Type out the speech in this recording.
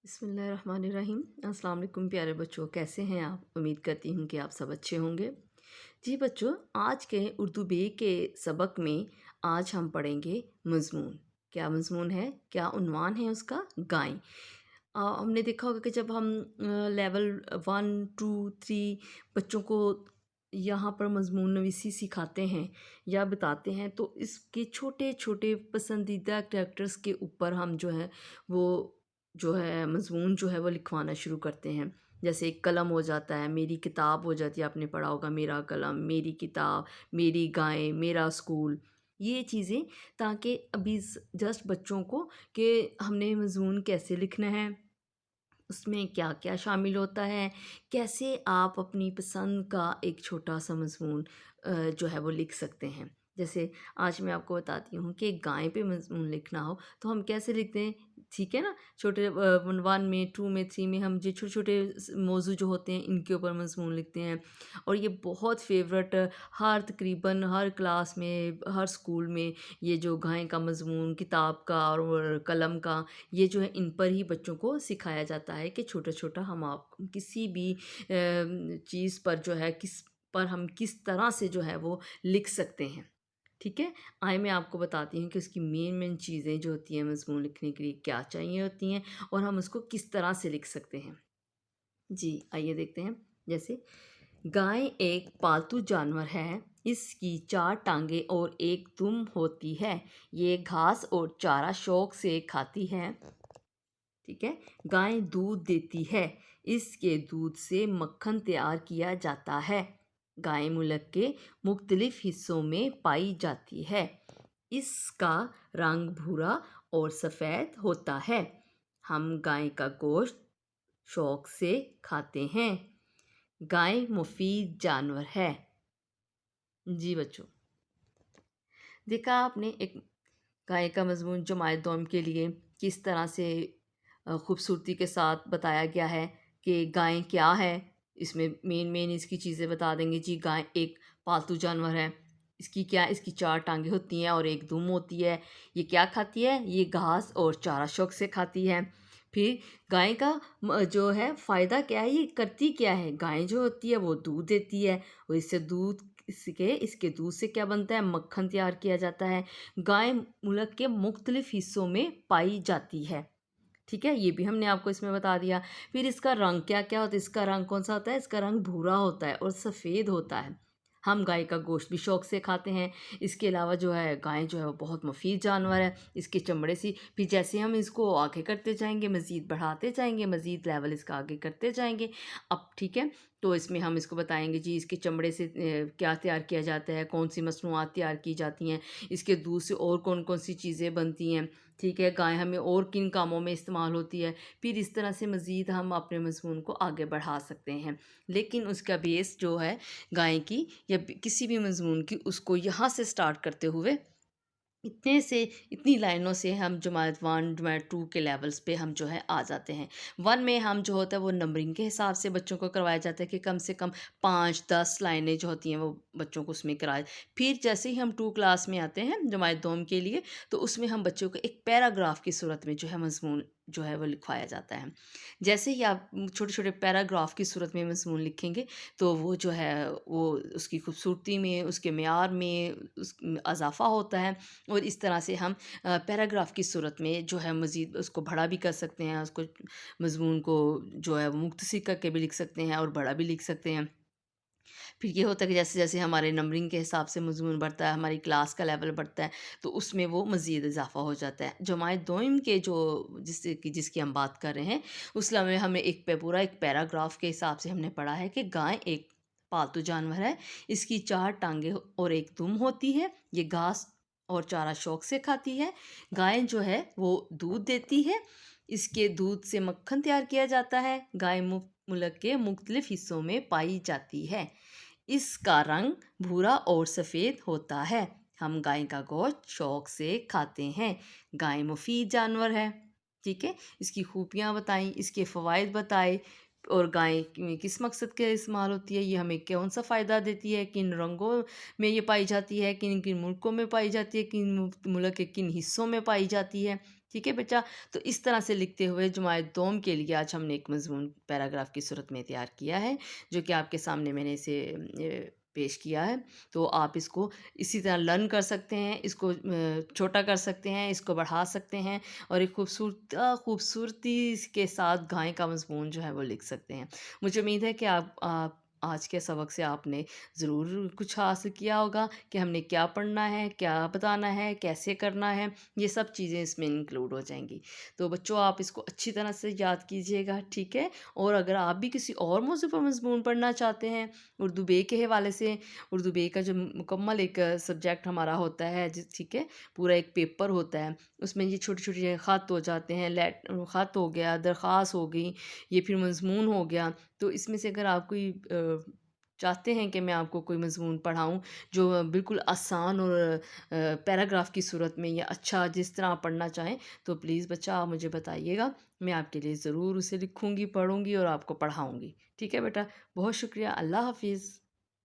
بسم اللہ الرحمن الرحیم۔ السلام علیکم پیارے بچوں، کیسے ہیں آپ؟ امید کرتی ہوں کہ آپ سب اچھے ہوں گے۔ جی بچوں، آج کے اردو بے کے سبق میں آج ہم پڑھیں گے مضمون۔ کیا مضمون ہے؟ کیا عنوان ہے اس کا؟ گائیں۔ ہم نے دیکھا ہوگا کہ جب ہم لیول 1 2 3 بچوں کو یہاں پر مضمون نویسی سکھاتے ہیں یا بتاتے ہیں، تو اس کے چھوٹے چھوٹے پسندیدہ کریکٹرز کے اوپر ہم وہ جو ہے مضمون وہ لکھوانا شروع کرتے ہیں۔ جیسے ایک قلم ہو جاتا ہے، میری کتاب ہو جاتی ہے، آپ نے پڑھا ہوگا میرا قلم، میری کتاب، میری گائیں، میرا اسکول، یہ چیزیں، تاکہ ابھی جسٹ بچوں کو کہ ہم نے مضمون کیسے لکھنا ہے، اس میں کیا کیا شامل ہوتا ہے، کیسے آپ اپنی پسند کا ایک چھوٹا سا مضمون وہ لکھ سکتے ہیں۔ جیسے آج میں آپ کو بتاتی ہوں کہ گائے پہ مضمون لکھنا ہو تو ہم کیسے لکھتے ہیں، ٹھیک ہے نا؟ چھوٹے 1 میں 2 میں 3 میں ہم جو چھوٹے چھوٹے موضوع جو ہوتے ہیں ان کے اوپر مضمون لکھتے ہیں، اور یہ بہت فیوریٹ تقریباً ہر کلاس میں، ہر اسکول میں یہ جو گائیں کا مضمون کتاب کا اور قلم کا، یہ ان پر ہی بچوں کو سکھایا جاتا ہے کہ چھوٹا چھوٹا ہم آپ کسی بھی چیز پر کس پر ہم کس طرح سے وہ لکھ سکتے ہیں۔ ٹھیک ہے، آئے میں آپ کو بتاتی ہوں کہ اس کی مین چیزیں جو ہوتی ہیں مضمون لکھنے کے لیے کیا چاہیے ہوتی ہیں، اور ہم اس کو کس طرح سے لکھ سکتے ہیں۔ جی آئیے دیکھتے ہیں۔ جیسے گائے ایک پالتو جانور ہے، اس کی 4 ٹانگیں اور ایک دم ہوتی ہے، یہ گھاس اور چارہ شوق سے کھاتی ہے۔ ٹھیک ہے، گائے دودھ دیتی ہے، اس کے دودھ سے مکھن تیار کیا جاتا ہے۔ گائے ملک کے مختلف حصوں میں پائی جاتی ہے، اس کا رنگ بھورا اور سفید ہوتا ہے، ہم گائے کا گوشت شوق سے کھاتے ہیں، گائے مفید جانور ہے۔ جی بچوں، دیکھا آپ نے ایک گائے کا مضمون جماعت دوم کے لیے کس طرح سے خوبصورتی کے ساتھ بتایا گیا ہے کہ گائیں کیا ہے۔ اس میں مین اس کی چیزیں بتا دیں گے۔ جی گائے ایک پالتو جانور ہے، اس کی 4 ٹانگیں ہوتی ہیں اور ایک دم ہوتی ہے، یہ کیا کھاتی ہے؟ یہ گھاس اور چارہ شوق سے کھاتی ہے۔ پھر گائے کا فائدہ کیا ہے، یہ کرتی کیا ہے؟ گائے جو ہوتی ہے وہ دودھ دیتی ہے، اور اس کے دودھ سے کیا بنتا ہے؟ مکھن تیار کیا جاتا ہے۔ گائے ملک کے مختلف حصوں میں پائی جاتی ہے۔ ٹھیک ہے، یہ بھی ہم نے آپ کو اس میں بتا دیا۔ پھر اس کا رنگ کیا ہوتا ہے؟ اس کا رنگ کون سا ہوتا ہے؟ اس کا رنگ بھورا ہوتا ہے اور سفید ہوتا ہے، ہم گائے کا گوشت بھی شوق سے کھاتے ہیں۔ اس کے علاوہ گائے وہ بہت مفید جانور ہے، اس کے چمڑے سے پھر جیسے ہم اس کو آگے کرتے جائیں گے، مزید بڑھاتے جائیں گے، مزید لیول اس کا آگے کرتے جائیں گے۔ اب ٹھیک ہے، تو اس میں ہم اس کو بتائیں گے جی اس کے چمڑے سے کیا تیار کیا جاتا ہے، کون سی مصنوعات تیار کی جاتی ہیں، اس کے دودھ سے اور کون سی چیزیں بنتی ہیں۔ ٹھیک ہے، گائے ہمیں اور کن کاموں میں استعمال ہوتی ہے۔ پھر اس طرح سے مزید ہم اپنے مضمون کو آگے بڑھا سکتے ہیں، لیکن اس کا بیس گائے کی یا کسی بھی مضمون کی، اس کو یہاں سے سٹارٹ کرتے ہوئے اتنی لائنوں سے ہم جماعت 1 جماعت 2 کے لیولز پہ ہم آ جاتے ہیں۔ 1 میں ہم ہوتا ہے وہ نمبرنگ کے حساب سے بچوں کو کروایا جاتا ہے کہ کم سے کم 5-10 لائنیں جو ہوتی ہیں وہ بچوں کو اس میں کرائے۔ پھر جیسے ہی ہم 2 کلاس میں آتے ہیں جماعت دوم کے لیے، تو اس میں ہم بچوں کو ایک پیراگراف کی صورت میں مضمون وہ لکھوایا جاتا ہے۔ جیسے ہی آپ چھوٹے چھوٹے پیراگراف کی صورت میں مضمون لکھیں گے، تو وہ وہ اس کی خوبصورتی میں، اس کے معیار میں اضافہ ہوتا ہے، اور اس طرح سے ہم پیراگراف کی صورت میں مزید اس کو بڑا بھی کر سکتے ہیں، اس کو مضمون کو مختصر کر کے بھی لکھ سکتے ہیں اور بڑا بھی لکھ سکتے ہیں۔ پھر یہ ہوتا ہے کہ جیسے جیسے ہمارے نمبرنگ کے حساب سے مضمون بڑھتا ہے، ہماری کلاس کا لیول بڑھتا ہے، تو اس میں وہ مزید اضافہ ہو جاتا ہے۔ جماعت دوم کے جس کی ہم بات کر رہے ہیں، اس میں ہمیں پورا ایک پیراگراف کے حساب سے ہم نے پڑھا ہے کہ گائے ایک پالتو جانور ہے، اس کی 4 ٹانگیں اور ایک دم ہوتی ہے، یہ گھاس اور چارہ شوق سے کھاتی ہے، گائے وہ دودھ دیتی ہے، اس کے دودھ سے مکھن تیار کیا جاتا ہے، گائے ملک کے مختلف حصوں میں پائی جاتی ہے، اس کا رنگ بھورا اور سفید ہوتا ہے، ہم گائے کا گوشت شوق سے کھاتے ہیں، گائے مفید جانور ہے۔ ٹھیک ہے، اس کی خوبیاں بتائیں، اس کے فوائد بتائے، اور گائے کس مقصد کے استعمال ہوتی ہے، یہ ہمیں کون سا فائدہ دیتی ہے، کن رنگوں میں یہ پائی جاتی ہے، کن کن ملکوں میں پائی جاتی ہے، کن ملک کے کن حصوں میں پائی جاتی ہے۔ ٹھیک ہے بیٹا؟ تو اس طرح سے لکھتے ہوئے جمعہ دوم کے لیے آج ہم نے ایک مضمون پیراگراف کی صورت میں تیار کیا ہے، جو کہ آپ کے سامنے میں نے اسے پیش کیا ہے۔ تو آپ اس کو اسی طرح لرن کر سکتے ہیں، اس کو چھوٹا کر سکتے ہیں، اس کو بڑھا سکتے ہیں، اور ایک خوبصورتی کے ساتھ گائیں کا مضمون جو ہے وہ لکھ سکتے ہیں۔ مجھے امید ہے کہ آپ آج کے سبق سے آپ نے ضرور کچھ حاصل کیا ہوگا کہ ہم نے کیا پڑھنا ہے، کیا بتانا ہے، کیسے کرنا ہے، یہ سب چیزیں اس میں انکلوڈ ہو جائیں گی۔ تو بچوں آپ اس کو اچھی طرح سے یاد کیجئے گا، ٹھیک ہے؟ اور اگر آپ بھی کسی اور موضوع پر مضمون پڑھنا چاہتے ہیں اردو بے کے حوالے سے، اردو بے کا جو مکمل ایک سبجیکٹ ہمارا ہوتا ہے، ٹھیک ہے، پورا ایک پیپر ہوتا ہے، اس میں یہ چھوٹے چھوٹے خط ہو جاتے ہیں، خط ہو گیا، درخواست ہو گئی، یہ پھر مضمون ہو گیا۔ تو اس میں سے اگر آپ کوئی چاہتے ہیں کہ میں آپ کو کوئی مضمون پڑھاؤں جو بالکل آسان اور پیراگراف کی صورت میں یا اچھا جس طرح آپ پڑھنا چاہیں، تو پلیز بچہ آپ مجھے بتائیے گا، میں آپ کے لیے ضرور اسے لکھوں گی، پڑھوں گی اور آپ کو پڑھاؤں گی، ٹھیک ہے بیٹا؟ بہت شکریہ، اللہ حافظ۔